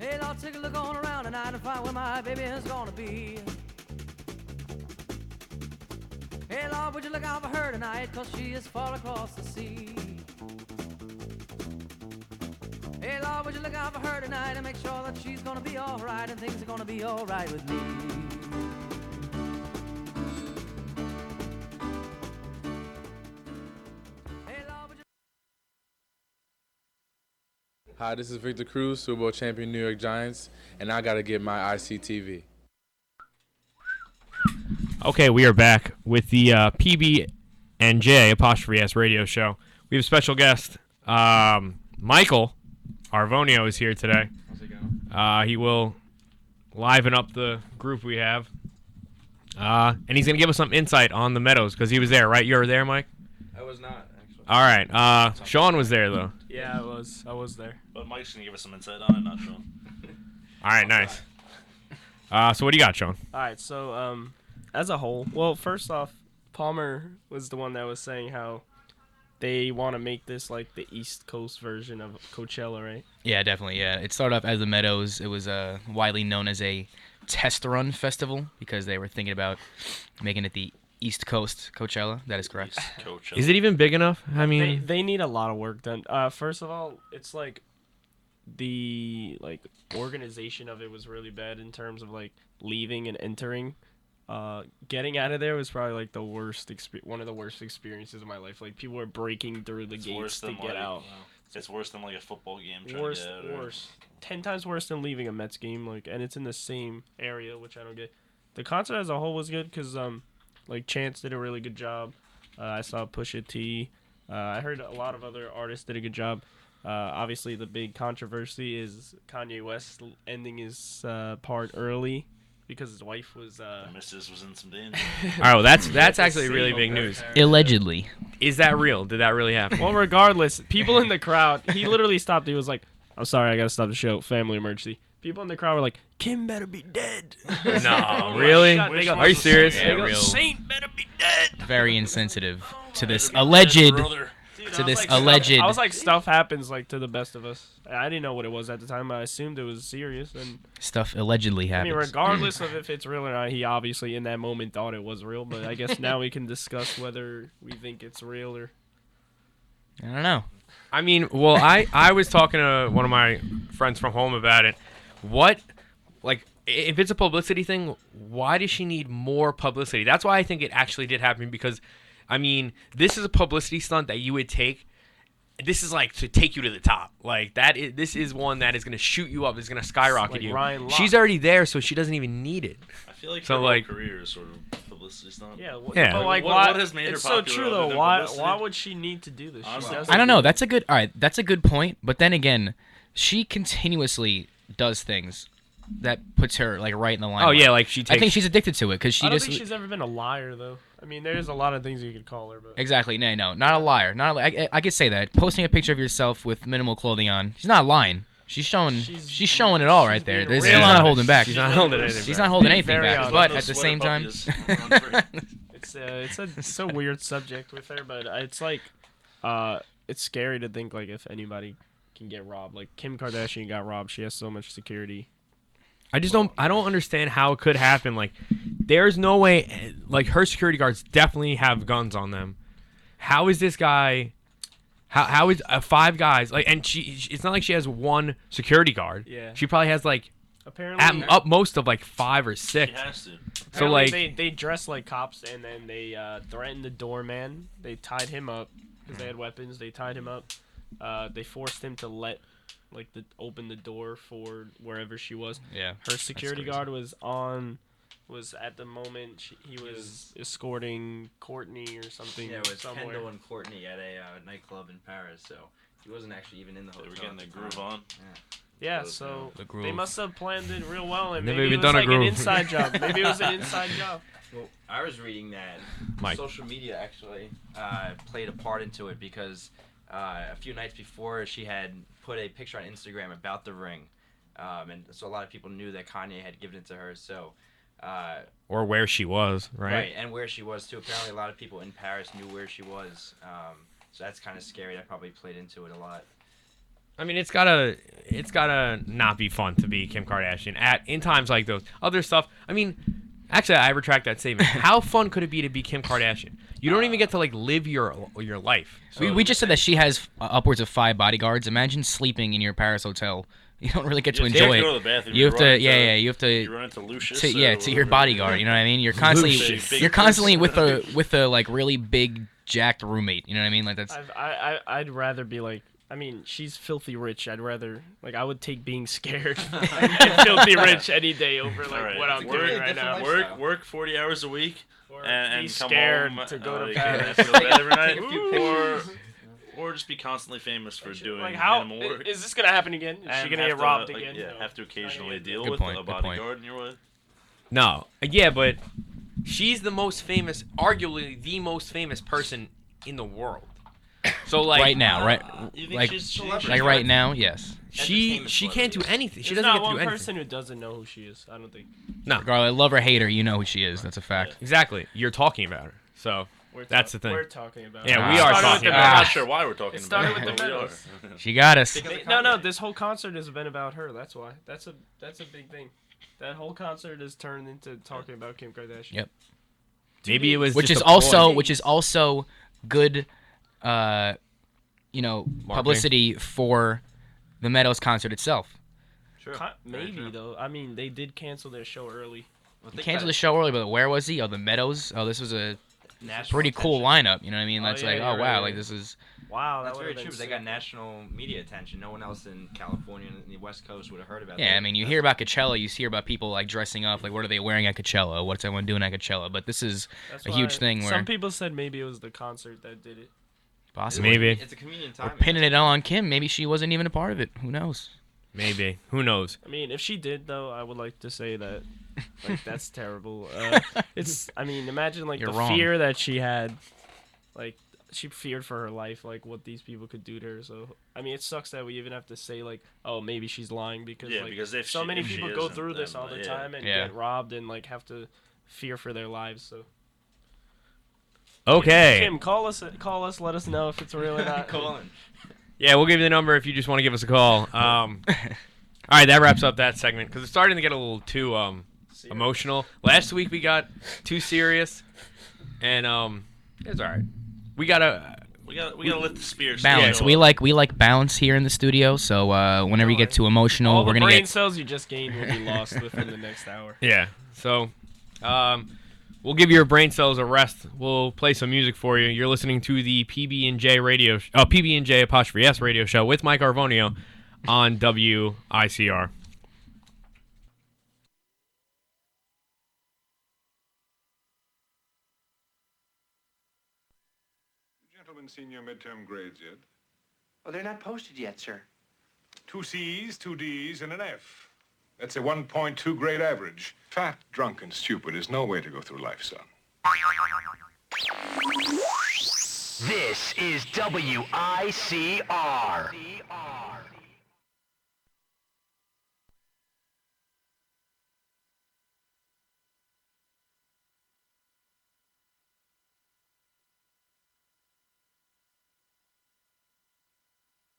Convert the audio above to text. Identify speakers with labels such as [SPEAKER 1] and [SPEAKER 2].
[SPEAKER 1] Hey, Lord, take a look on around tonight and find where my baby is gonna be. Hey, Lord, would you look out for her tonight, 'cause she is far across the sea. Hey, Lord, would you look out for her tonight and make sure that she's gonna be alright and things are gonna be alright with me. Hey, Lord, would you...
[SPEAKER 2] Hi, this is Victor Cruz, Super Bowl champion New York Giants, and I got to get my ICTV.
[SPEAKER 3] Okay, we are back with the PB&J apostrophe S radio show. We have a special guest, Michael Arvonio is here today.
[SPEAKER 2] How's it going?
[SPEAKER 3] He will liven up the group we have, and he's going to give us some insight on the Meadows because he was there, right? You were there, Mike?
[SPEAKER 4] I was not, actually.
[SPEAKER 3] All right. Sean was there, though.
[SPEAKER 5] Yeah, I was there.
[SPEAKER 4] But Mike's going to give us some insight on it, not Sean.
[SPEAKER 3] All right, nice. So what do you got, Sean?
[SPEAKER 5] All right, so as a whole, well, first off, Palmer was the one that was saying how they want to make this like the East Coast version of Coachella, right?
[SPEAKER 6] Yeah, definitely. Yeah, it started off as the Meadows. It was widely known as a test run festival because they were thinking about making it the East Coast Coachella. That is correct.
[SPEAKER 4] Coachella.
[SPEAKER 3] Is it even big enough? I mean,
[SPEAKER 5] They need a lot of work done. First of all, it's like the organization of it was really bad in terms of like leaving and entering. Getting out of there was probably like the worst one of the worst experiences of my life. Like people were breaking through the gates to get out.
[SPEAKER 4] It's worse than like a football game.
[SPEAKER 5] Worse. 10 times worse than leaving a Mets game. Like, and it's in the same area, which I don't get. The concert as a whole was good because like Chance did a really good job. I saw Pusha T. I heard a lot of other artists did a good job. Obviously, the big controversy is Kanye West ending his part early because his wife was.
[SPEAKER 4] The missus was in some danger.
[SPEAKER 3] oh, that's actually really big news.
[SPEAKER 6] Allegedly.
[SPEAKER 3] Is that real? Did that really happen?
[SPEAKER 5] Well, regardless, people in the crowd. He literally stopped. He was like, "I'm sorry, I gotta stop the show. Family emergency." People in the crowd were like, "Kim better be dead."
[SPEAKER 3] No, really?
[SPEAKER 5] They go,
[SPEAKER 3] Are you serious?
[SPEAKER 5] They go,
[SPEAKER 6] real.
[SPEAKER 5] Saint better be dead.
[SPEAKER 6] Very insensitive to this alleged.
[SPEAKER 5] Dude,
[SPEAKER 6] To
[SPEAKER 5] I was
[SPEAKER 6] this
[SPEAKER 5] like,
[SPEAKER 6] alleged-
[SPEAKER 5] I was like, stuff happens like to the best of us. I didn't know what it was at the time. I assumed it was serious. And
[SPEAKER 6] Stuff allegedly
[SPEAKER 5] I
[SPEAKER 6] happens.
[SPEAKER 5] mean, regardless of if it's real or not, he obviously in that moment thought it was real. But I guess now we can discuss whether we think it's real or.
[SPEAKER 6] I don't know.
[SPEAKER 3] I mean, well, I was talking to one of my friends from home about it. If it's a publicity thing, why does she need more publicity? That's why I think it actually did happen because, I mean, this is a publicity stunt that you would take. This is like to take you to the top. Like this is one that is going to shoot you up. It's going to skyrocket
[SPEAKER 5] like
[SPEAKER 3] you.
[SPEAKER 5] Ryan Locke.
[SPEAKER 3] She's already there, so she doesn't even need it.
[SPEAKER 4] I feel like
[SPEAKER 3] So,
[SPEAKER 4] her
[SPEAKER 3] like-
[SPEAKER 4] whole career is sort of publicity stunt.
[SPEAKER 5] Yeah.
[SPEAKER 3] Yeah.
[SPEAKER 5] But like,
[SPEAKER 4] What-
[SPEAKER 5] why?
[SPEAKER 4] what has made her
[SPEAKER 5] it's so
[SPEAKER 4] popular
[SPEAKER 5] true
[SPEAKER 4] other
[SPEAKER 5] though.
[SPEAKER 4] than
[SPEAKER 5] Why?
[SPEAKER 4] publicity?
[SPEAKER 5] Why would she need to do this? She
[SPEAKER 4] Honestly.
[SPEAKER 5] doesn't
[SPEAKER 6] I don't know.
[SPEAKER 5] do
[SPEAKER 6] That's a good. All right, that's a good point. But then again, she continuously does things that puts her like right in the line.
[SPEAKER 3] Oh yeah, like she takes.
[SPEAKER 6] I think she's addicted to it because she
[SPEAKER 5] I don't
[SPEAKER 6] just
[SPEAKER 5] think she's ever been a liar though. I mean, there's a lot of things you could call her, but
[SPEAKER 6] exactly. No, not a liar. Not. I could say that. Posting a picture of yourself with minimal clothing on, she's not lying. She's showing. She's showing it all right there.
[SPEAKER 5] being
[SPEAKER 6] She's
[SPEAKER 5] real
[SPEAKER 6] not
[SPEAKER 5] honest.
[SPEAKER 6] holding back.
[SPEAKER 3] She's not holding anything.
[SPEAKER 6] She's
[SPEAKER 3] back.
[SPEAKER 6] not holding
[SPEAKER 5] Being
[SPEAKER 6] anything
[SPEAKER 5] very
[SPEAKER 6] back.
[SPEAKER 5] honest.
[SPEAKER 6] But
[SPEAKER 4] Those
[SPEAKER 6] at the
[SPEAKER 4] sweater
[SPEAKER 6] same time,
[SPEAKER 4] puppies
[SPEAKER 5] it's a weird subject with her, but it's like it's scary to think like if anybody can get robbed. Like Kim Kardashian got robbed. She has so much security.
[SPEAKER 3] I don't understand how it could happen. Like, there's no way. Like, her security guards definitely have guns on them. How is this guy? How is five guys like? And it's not like she has one security guard.
[SPEAKER 5] Yeah.
[SPEAKER 3] She probably has like
[SPEAKER 5] Apparently,
[SPEAKER 3] up most of like 5 or 6.
[SPEAKER 4] She has to.
[SPEAKER 3] So
[SPEAKER 5] apparently
[SPEAKER 3] like,
[SPEAKER 5] they dressed like cops and then they threatened the doorman. They tied him up because they had weapons. They tied him up. They forced him to open the door for wherever she was.
[SPEAKER 6] yeah.
[SPEAKER 5] Her security guard was at the moment he was escorting Courtney or something.
[SPEAKER 7] Yeah, it was
[SPEAKER 5] somewhere.
[SPEAKER 7] Kendall and Courtney at a nightclub in Paris, so he wasn't actually even in the
[SPEAKER 4] They
[SPEAKER 7] hotel.
[SPEAKER 4] were getting
[SPEAKER 7] at
[SPEAKER 4] the
[SPEAKER 7] the
[SPEAKER 4] groove
[SPEAKER 7] time.
[SPEAKER 4] on.
[SPEAKER 5] Yeah, so
[SPEAKER 6] The groove.
[SPEAKER 5] they must have planned it real well, and
[SPEAKER 3] Never
[SPEAKER 5] maybe it
[SPEAKER 3] even
[SPEAKER 5] was
[SPEAKER 3] done a
[SPEAKER 5] like an
[SPEAKER 3] groove.
[SPEAKER 5] inside job. Maybe it was an inside job.
[SPEAKER 7] Well, I was reading that
[SPEAKER 3] Mike.
[SPEAKER 7] social media actually played a part into it because a few nights before she had put a picture on Instagram about the ring, and so a lot of people knew that Kanye had given it to her. So.
[SPEAKER 3] or where she was, right?
[SPEAKER 7] And where she was too. Apparently, a lot of people in Paris knew where she was. So that's kind of scary. That probably played into it a lot.
[SPEAKER 3] I mean, it's gotta it's gotta not be fun to be Kim Kardashian in times like those. Other stuff. I mean, actually, I retract that statement. How fun could it be to be Kim Kardashian? You don't even get to like live your life. So,
[SPEAKER 6] We just said that she has upwards of 5 bodyguards. Imagine sleeping in your Paris hotel. You don't really get to
[SPEAKER 4] You
[SPEAKER 6] enjoy
[SPEAKER 4] have to go to
[SPEAKER 6] it.
[SPEAKER 4] the bathroom.
[SPEAKER 6] You have to,
[SPEAKER 4] run
[SPEAKER 6] yeah,
[SPEAKER 4] into-
[SPEAKER 6] yeah. You have to,
[SPEAKER 4] You run into Lucius.
[SPEAKER 6] to your
[SPEAKER 4] whatever.
[SPEAKER 6] bodyguard. You know what I mean? You're constantly,
[SPEAKER 3] Lucius.
[SPEAKER 6] you're constantly with a like really big jacked roommate. You know what I mean? Like that's.
[SPEAKER 5] I'd rather be like. I mean, she's filthy rich. I'd rather I would take being scared and filthy rich any day over like
[SPEAKER 4] Alright,
[SPEAKER 5] what I'm
[SPEAKER 7] it's a
[SPEAKER 5] doing
[SPEAKER 7] really
[SPEAKER 5] right now.
[SPEAKER 7] different
[SPEAKER 4] Work 40 hours a week
[SPEAKER 5] Or
[SPEAKER 4] and
[SPEAKER 5] be
[SPEAKER 4] come
[SPEAKER 5] scared
[SPEAKER 4] home
[SPEAKER 5] to go to
[SPEAKER 4] like,
[SPEAKER 5] Paris.
[SPEAKER 4] feel bad every night,
[SPEAKER 7] Take a few
[SPEAKER 4] or just be constantly famous for doing
[SPEAKER 5] Like how
[SPEAKER 4] minimal work.
[SPEAKER 5] is this gonna happen again? Is she
[SPEAKER 4] And
[SPEAKER 5] gonna
[SPEAKER 4] have
[SPEAKER 5] get
[SPEAKER 4] to,
[SPEAKER 5] robbed
[SPEAKER 4] like,
[SPEAKER 5] again?
[SPEAKER 4] Yeah,
[SPEAKER 5] No.
[SPEAKER 4] have to occasionally deal
[SPEAKER 6] Good
[SPEAKER 4] with
[SPEAKER 6] point,
[SPEAKER 4] a
[SPEAKER 6] good point.
[SPEAKER 4] bodyguard in your way.
[SPEAKER 3] no, yeah, but she's the most famous, arguably the most famous person in the world. So like
[SPEAKER 6] right now, right?
[SPEAKER 4] You think
[SPEAKER 6] Like,
[SPEAKER 4] she's
[SPEAKER 6] like right now, yes.
[SPEAKER 3] she
[SPEAKER 7] entertainment
[SPEAKER 3] can't do
[SPEAKER 7] celebrity.
[SPEAKER 3] anything. She
[SPEAKER 5] There's
[SPEAKER 3] doesn't
[SPEAKER 5] not
[SPEAKER 3] get to
[SPEAKER 5] one
[SPEAKER 3] do anything.
[SPEAKER 5] person who doesn't know who she is. I don't think.
[SPEAKER 6] Regardless, love or hate her, you know who she is. That's a fact.
[SPEAKER 3] Exactly. You're talking about her. So That's the thing.
[SPEAKER 5] We're talking about.
[SPEAKER 3] Yeah,
[SPEAKER 5] it.
[SPEAKER 3] we
[SPEAKER 5] It
[SPEAKER 3] are
[SPEAKER 5] started
[SPEAKER 3] talking
[SPEAKER 5] with the
[SPEAKER 3] about
[SPEAKER 4] I'm
[SPEAKER 3] it.
[SPEAKER 4] not sure why we're talking
[SPEAKER 5] It started
[SPEAKER 4] about
[SPEAKER 5] with
[SPEAKER 4] it,
[SPEAKER 5] the
[SPEAKER 4] but we are.
[SPEAKER 5] medals.
[SPEAKER 6] She got us.
[SPEAKER 5] No. This whole concert has been about her. That's why. That's a big thing. That whole concert has turned into talking about Kim Kardashian.
[SPEAKER 6] Yep.
[SPEAKER 3] Maybe it was
[SPEAKER 6] Which
[SPEAKER 3] just
[SPEAKER 6] is
[SPEAKER 3] a ploy.
[SPEAKER 6] also good, publicity for the Meadows concert itself.
[SPEAKER 7] Sure.
[SPEAKER 5] Maybe
[SPEAKER 7] Very true.
[SPEAKER 5] though. I mean, they did cancel their show early.
[SPEAKER 7] Well,
[SPEAKER 6] He
[SPEAKER 7] think
[SPEAKER 6] canceled
[SPEAKER 7] about
[SPEAKER 6] the show early, but where was he? Oh, the Meadows. Oh, this was a
[SPEAKER 7] it. National
[SPEAKER 6] pretty cool
[SPEAKER 7] attention.
[SPEAKER 6] lineup. You know what I mean?
[SPEAKER 5] Oh,
[SPEAKER 6] That's
[SPEAKER 5] yeah,
[SPEAKER 6] like,
[SPEAKER 5] you're
[SPEAKER 6] oh
[SPEAKER 5] right,
[SPEAKER 6] wow,
[SPEAKER 5] right.
[SPEAKER 6] like this is.
[SPEAKER 5] Wow,
[SPEAKER 7] That's
[SPEAKER 5] that
[SPEAKER 7] very
[SPEAKER 5] would've
[SPEAKER 7] true.
[SPEAKER 5] been
[SPEAKER 7] They got
[SPEAKER 5] sick.
[SPEAKER 7] national media attention. No one else in California and the West Coast would have heard about that.
[SPEAKER 6] Yeah, I mean, you hear about Coachella, you hear about people like dressing up, like what are they wearing at Coachella? What's everyone doing at Coachella? But this is
[SPEAKER 5] That's
[SPEAKER 6] a huge
[SPEAKER 5] why
[SPEAKER 6] thing where
[SPEAKER 5] some people said maybe it was the concert that did it.
[SPEAKER 6] possibly
[SPEAKER 3] Maybe.
[SPEAKER 7] It's a convenient
[SPEAKER 6] we're
[SPEAKER 7] time.
[SPEAKER 6] pinning it all on Kim. Maybe she wasn't even a part of it. Who knows?
[SPEAKER 3] Maybe. Who knows?
[SPEAKER 5] I mean, if she did though, I would like to say that like that's terrible. It's I mean, imagine like
[SPEAKER 6] You're
[SPEAKER 5] the
[SPEAKER 6] wrong.
[SPEAKER 5] fear that she had, like she feared for her life, like what these people could do to her. So I mean, it sucks that we even have to say like, oh, maybe she's lying because
[SPEAKER 4] Yeah,
[SPEAKER 5] like
[SPEAKER 4] because if
[SPEAKER 5] so
[SPEAKER 4] she-
[SPEAKER 5] many
[SPEAKER 4] if she
[SPEAKER 5] people go
[SPEAKER 4] isn't,
[SPEAKER 5] through this
[SPEAKER 4] then,
[SPEAKER 5] all the
[SPEAKER 4] yeah.
[SPEAKER 5] time and
[SPEAKER 6] Yeah.
[SPEAKER 5] get robbed and like have to fear for their lives. So
[SPEAKER 3] Okay.
[SPEAKER 5] Kim, call us, let us know if it's real or not.
[SPEAKER 7] Colin.
[SPEAKER 3] Yeah, we'll give you the number if you just want to give us a call. All right, that wraps up that segment because it's starting to get a little too emotional. Last week we got too serious, and it's all right. We gotta.
[SPEAKER 4] We gotta let the spirits
[SPEAKER 6] Balance.
[SPEAKER 4] go
[SPEAKER 6] We
[SPEAKER 4] up.
[SPEAKER 6] like balance here in the studio. So whenever you get too emotional,
[SPEAKER 5] All
[SPEAKER 6] we're
[SPEAKER 5] the
[SPEAKER 6] gonna
[SPEAKER 5] brain
[SPEAKER 6] get.
[SPEAKER 5] cells you just gained will be lost within the next hour.
[SPEAKER 3] Yeah. So, we'll give your brain cells a rest. We'll play some music for you. You're listening to the PB&J PB&J apostrophe S radio show with Mike Arvonio on WICR.
[SPEAKER 8] Gentlemen, seen your midterm grades yet?
[SPEAKER 9] Oh, they're not posted yet, sir.
[SPEAKER 8] 2 C's, 2 D's, and an F. That's a 1.2 grade average. Fat, drunk, and stupid is no way to go through life, son.
[SPEAKER 10] This is WICR.